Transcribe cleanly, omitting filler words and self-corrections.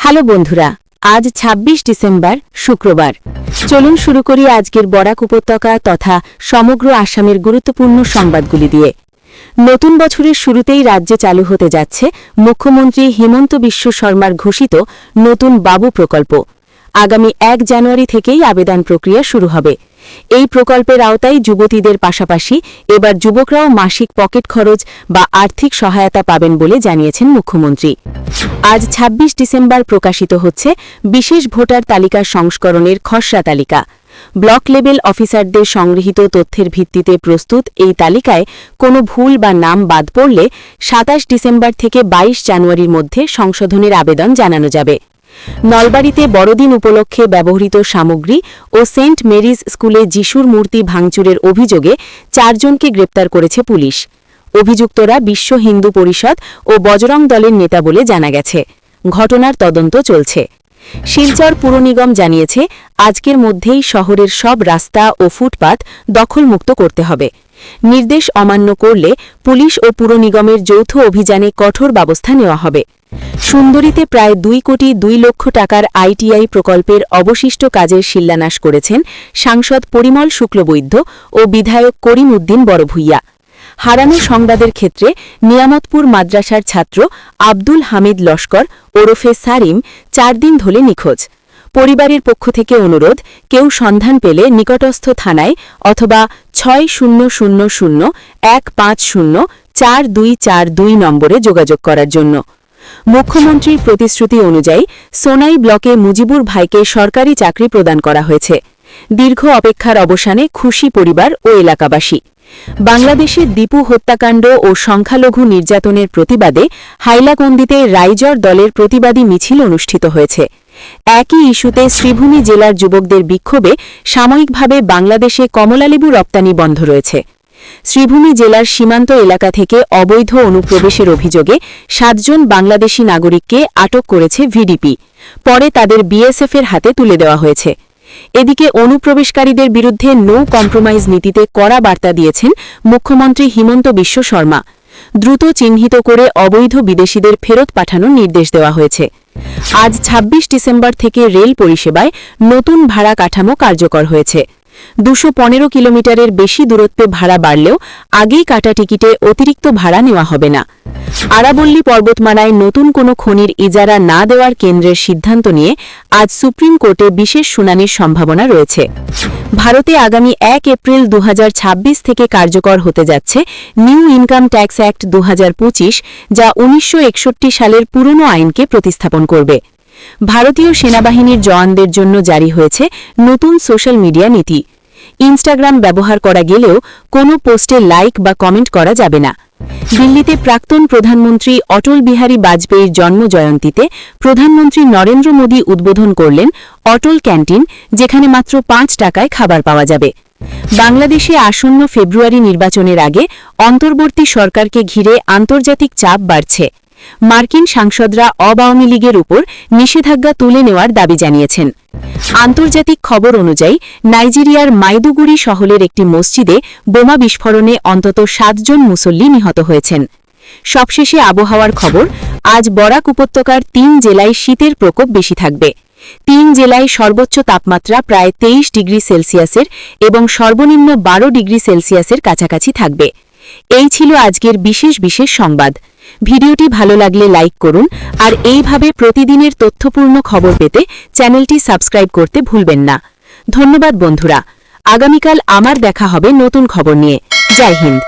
Hello বন্ধুরা, আজ ২৬ December শুক্রবার। চলুন শুরু করি আজকের বরাক উপত্যকা তথা সমগ্র আসামের গুরুত্বপূর্ণ সংবাদগুলি দিয়ে। নতুন বছরের শুরুতেই রাজ্যে চালু হতে যাচ্ছে মুখ্যমন্ত্রী হিমন্ত বিশ্ব শর্মার ঘোষিত নতুন বাবু প্রকল্প। আগামী ১ জানুয়ারি থেকেই আবেদন প্রক্রিয়া শুরু হবে। এই প্রকল্পের আওতায় যুবতীদের পাশাপাশি এবার যুবকরাও মাসিক পকেট খরচ বা আর্থিক সহায়তা পাবেন বলে জানিয়েছেন মুখ্যমন্ত্রী। আজ ২৬ ডিসেম্বর প্রকাশিত হচ্ছে বিশেষ ভোটার তালিকা সংস্করণের খসড়া তালিকা। ব্লক লেভেল অফিসারদের সংগৃহীত তথ্যের ভিত্তিতে প্রস্তুত এই তালিকায় কোনো ভুল বা নাম বাদ পড়লে ২৭ ডিসেম্বর থেকে ২২ জানুয়ারির মধ্যে সংশোধনের আবেদন জানানো যাবে। নলবাড়ীতে বড়দিন উপলক্ষে ব্যবহৃত সামগ্রী ও সেন্ট মেরিজ স্কুলে যিশুর মূর্তি ভাঙচুরের অভিযোগে ৪ জনকে গ্রেপ্তার করেছে পুলিশ। অভিযুক্তরা বিশ্ব হিন্দু পরিষদ ও বজরং দলের নেতা বলে জানা গেছে। ঘটনার তদন্ত চলছে। শিলচর পুর নিগম জানিয়েছে, আজকের মধ্যেই শহরের সব রাস্তা ও ফুটপাত দখলমুক্ত করতে হবে। নির্দেশ অমান্য করলে পুলিশ ও পুর নিগমের যৌথ অভিযানে কঠোর ব্যবস্থা নেওয়া হবে। সুন্দরীতে প্রায় ২ কোটি ২ লক্ষ টাকার আইটিআই প্রকল্পের অবশিষ্ট কাজের শিলান্যাস করেছেন সাংসদ পরিমল শুক্লবৈদ্য ও বিধায়ক করিম উদ্দিন বড়ভূইয়া। হারানো সংবাদের ক্ষেত্রে নিয়ামতপুর মাদ্রাসার ছাত্র আব্দুল হামিদ লস্কর ওরফে সারিম ৪ দিন ধরে নিখোঁজ। পরিবারের পক্ষ থেকে অনুরোধ, কেউ সন্ধান পেলে নিকটস্থ থানায় অথবা ৬০০০১৫০৪২৪২ নম্বরে যোগাযোগ করার জন্য। মুখ্যমন্ত্রীর প্রতিশ্রুতি অনুযায়ী সোনাই ব্লকে মুজিবুর ভাইকে সরকারি চাকরি প্রদান করা হয়েছে। দীর্ঘ অপেক্ষার অবসানে খুশি পরিবার ও এলাকাবাসী। বাংলাদেশে দীপু হত্যাকাণ্ড ও সংখ্যালঘু নির্যাতনের প্রতিবাদে হাইলাকান্দিতে রাইজর দলের প্রতিবাদী মিছিল অনুষ্ঠিত হয়েছে। একই ইস্যুতে শ্রীভূমি জেলার যুবকদের বিক্ষোভে সাময়িকভাবে বাংলাদেশে কমলালেবু রপ্তানি বন্ধ রয়েছে। শ্রীভূমি জেলার সীমান্ত এলাকা থেকে অবৈধ অনুপ্রবেশের অভিযোগে ৭ জন বাংলাদেশি নাগরিককে আটক করেছে ভিডিপি। পরে তাদের বিএসএফের হাতে তুলে দেওয়া হয়েছে। এদিকে অনুপ্রবেশকারীদের বিরুদ্ধে নো কম্প্রোমাইজ নীতিতে কড়া বার্তা দিয়েছেন মুখ্যমন্ত্রী হিমন্ত বিশ্ব শর্মা। দ্রুত চিহ্নিত করে অবৈধ বিদেশিদের ফেরত পাঠানোর নির্দেশ দেওয়া হয়েছে। আজ ২৬ ডিসেম্বর থেকে রেল পরিষেবায় নতুন ভাড়া কাঠামো কার্যকর হয়েছে। ২১৫ কিলোমিটারের বেশি দূরত্বে ভাড়া বাড়লেও আগেই কাটা টিকিটে অতিরিক্ত ভাড়া নেওয়া হবে না। আরাবল্লী পর্বতমালায় নতুন কোনো খনির ইজারা না দেওয়ার কেন্দ্রের সিদ্ধান্ত নিয়ে আজ সুপ্রিম কোর্টে বিশেষ শুনানির সম্ভাবনা রয়েছে। ভারতে আগামী ১ এপ্রিল ২০২৬ থেকে কার্যকর হতে যাচ্ছে নিউ ইনকাম ট্যাক্স অ্যাক্ট ২০২৫, যা ১৯৬১ সালের পুরনো আইনকে প্রতিস্থাপন করবে। ভারতীয় সেনাবাহিনীর জওয়ানদের জন্য জারি হয়েছে নতুন সোশ্যাল মিডিয়া নীতি। ইনস্টাগ্রাম ব্যবহার করা গেলেও কোনো পোস্টে লাইক বা কমেন্ট করা যাবে না। দিল্লিতে প্রাক্তন প্রধানমন্ত্রী অটল বিহারী বাজপেয়ীর জন্মজয়ন্তীতে প্রধানমন্ত্রী নরেন্দ্র মোদী উদ্বোধন করলেন অটল ক্যান্টিন, যেখানে মাত্র ৫ টাকায় খাবার পাওয়া যাবে। বাংলাদেশে আসন্ন ফেব্রুয়ারি নির্বাচনের আগে অন্তর্বর্তী সরকারকে ঘিরে আন্তর্জাতিক চাপ বাড়ছে। মার্কিন সাংসদরা আওয়ামী লীগের উপর নিষেধাজ্ঞা তুলে নেওয়ার দাবি জানিয়েছেন। আন্তর্জাতিক খবর অনুযায়ী নাইজেরিয়ার মাইদুগুরি শহরের একটি মসজিদে বোমা বিস্ফোরণে অন্তত ৭ জন মুসল্লি নিহত হয়েছেন। সবশেষে আবহাওয়ার খবর, আজ বরাক উপত্যকার ৩ জেলায় শীতের প্রকোপ বেশি থাকবে। ৩ জেলায় সর্বোচ্চ তাপমাত্রা প্রায় ২৩ ডিগ্রি সেলসিয়াসের এবং সর্বনিম্ন ১২ ডিগ্রি সেলসিয়াসের কাছাকাছি থাকবে। এই ছিল আজকের বিশেষ সংবাদ। ভিডিওটি ভালো লাগলে লাইক করুন আর এইভাবে প্রতিদিনের তথ্যপূর্ণ খবর পেতে চ্যানেলটি সাবস্ক্রাইব করতে ভুলবেন না। ধন্যবাদ বন্ধুরা। আগামীকাল আমার দেখা হবে নতুন খবর নিয়ে। জয় হিন্দ।